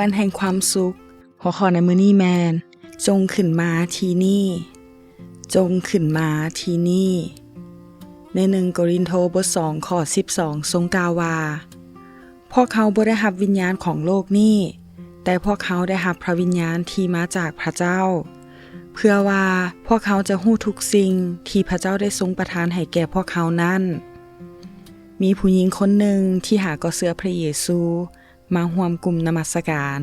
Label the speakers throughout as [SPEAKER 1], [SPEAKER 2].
[SPEAKER 1] วันแห่งความสุขหัวข้อในมื้อนี้แมนจงขึ้นมาทีนี่จงขึ้นมาทีนี่ใน1 โกรินโธบท 2 ข้อ 12 ทรงกล่าวว่าพวกเขาบ่ได้รับวิญญาณของโลกนี้แต่พวกเขาได้รับพระวิญญาณที่มาจากพระเจ้าเพื่อว่าพวกเขาจะรู้ทุกสิ่งที่พระเจ้าได้ทรงประทานให้แก่พวกเขานั้นมีผู้หญิงคนหนึ่งที่หาก็เชื่อพระเยซูมาร่วมกลุ่มนมัสการ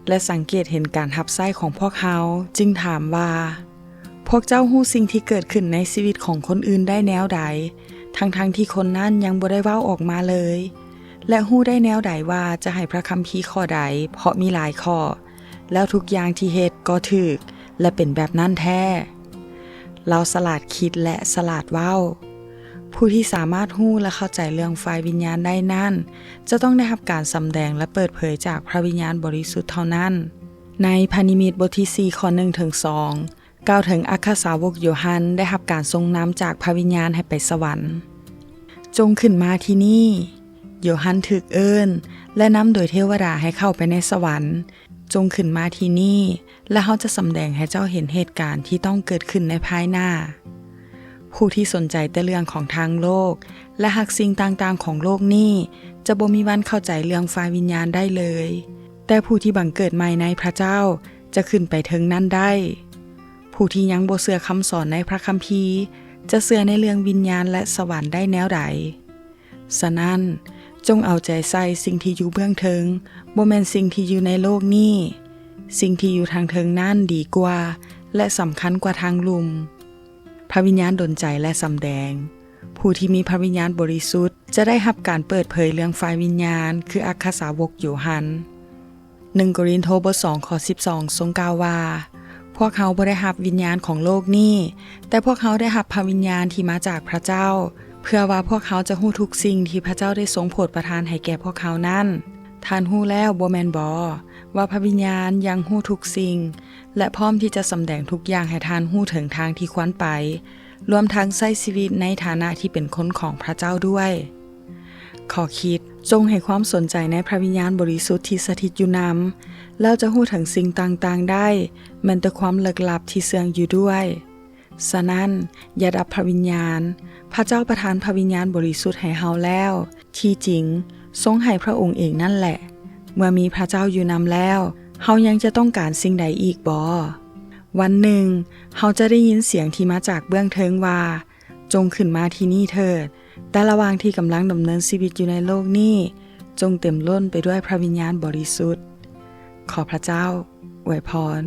[SPEAKER 1] และสังเกตเห็นการรับใช้ของพวกเขาจึงถามว่าพวกเจ้ารู้สิ่งที่เกิดขึ้นในชีวิตของคนอื่นได้แนวใดทั้งที่คนนั้นยังบ่ได้เว้าออกมาเลยและรู้ได้แนวใดว่าจะให้พระคัมภีร์ข้อใดเพราะมีหลายข้อแล้วทุกอย่างที่เฮ็ดก็ถูกและเป็นแบบนั้นแท้เราฉลาดคิดและฉลาดเว้าผู้ที่สามารถรู้และเข้าใจเรื่องฝ่ายวิญญาณได้นั้นจะต้องได้รับการสำแดงและเปิดเผยจากพระวิญญาณบริสุทธิ์เท่านั้นในพระนิมิตบทที่4ข้อ1ถึง2กล่าวถึงอัครสาวกโยฮันได้รับการทรงนำจากพระวิญญาณให้ไปสวรรค์จงขึ้นมาที่นี่โยฮันถูกเอิ้นและนำโดยเทวดาให้เข้าไปในสวรรค์จงขึ้นมาที่นี่และเขาจะสำแดงให้เจ้าเห็นเหตุการณ์ที่ต้องเกิดขึ้นในภายหน้าผู้ที่สนใจแต่เรื่องของทางโลกและหักสิ่งต่างๆของโลกนี้จะบ่มีวันเข้าใจเรื่องฝ่ายวิญญาณได้เลยแต่ผู้ที่บังเกิดใหม่ในพระเจ้าจะขึ้นไปถึงนั้นได้ผู้ที่ยังบ่เชื่อคำสอนในพระคัมภีร์จะเชื่อในเรื่องวิญญาณและสวรรค์ได้แนวใดฉะนั้นจงเอาใจใส่สิ่งที่อยู่เบื้องเทิงบ่แม่นสิ่งที่อยู่ในโลกนี้สิ่งที่อยู่ทางเทิงนั้นดีกว่าและสำคัญกว่าทางลุ่มพระวิญญาณดลใจและสำแดงผู้ที่มีพระวิญญาณบริสุทธิ์จะได้รับการเปิดเผยเรื่องฝ่ายวิญญาณคืออัครสาวกโยฮัน1 โกรินโธบท 2 ข้อ 12 ทรงกล่าวว่าพวกเขาบ่ได้รับวิญญาณของโลกนี้แต่พวกเขาได้รับพระวิญญาณที่มาจากพระเจ้าเพื่อว่าพวกเขาจะรู้ทุกสิ่งที่พระเจ้าได้ทรงโปรดประทานให้แก่พวกเขานั้นท่านรู้แล้วบ่แม่นบ่ว่าพระวิญญาณยังรู้ทุกสิ่งและพร้อมที่จะสำแดงทุกอย่างให้ท่านรู้ถึงทางที่ควรไปรวมทั้งใช้ชีวิตในฐานะที่เป็นคนของพระเจ้าด้วยขอคิดจงให้ความสนใจในพระวิญญาณบริสุทธิ์ที่สถิตอยู่นำแล้วจะรู้ถึงสิ่งต่างๆได้แม้แต่ความลึกลับที่เสื่องอยู่ด้วยฉะนั้นอย่าดับพระวิญญาณพระเจ้าประทานพระวิญญาณบริสุทธิ์ให้เฮาแล้วที่จริงทรงให้พระองค์เองนั่นแหละเมื่อมีพระเจ้าอยู่นำแล้วเฮายังจะต้องการสิ่งใดอีกบ่วันหนึ่งเฮาจะได้ยินเสียงที่มาจากเบื้องเทิงว่าจงขึ้นมาที่นี่เถิดแต่ระหว่างที่กำลังดำเนินชีวิตอยู่ในโลกนี้จงเต็มล้นไปด้วยพระวิญญาณบริสุทธิ์ขอพระเจ้าอวยพร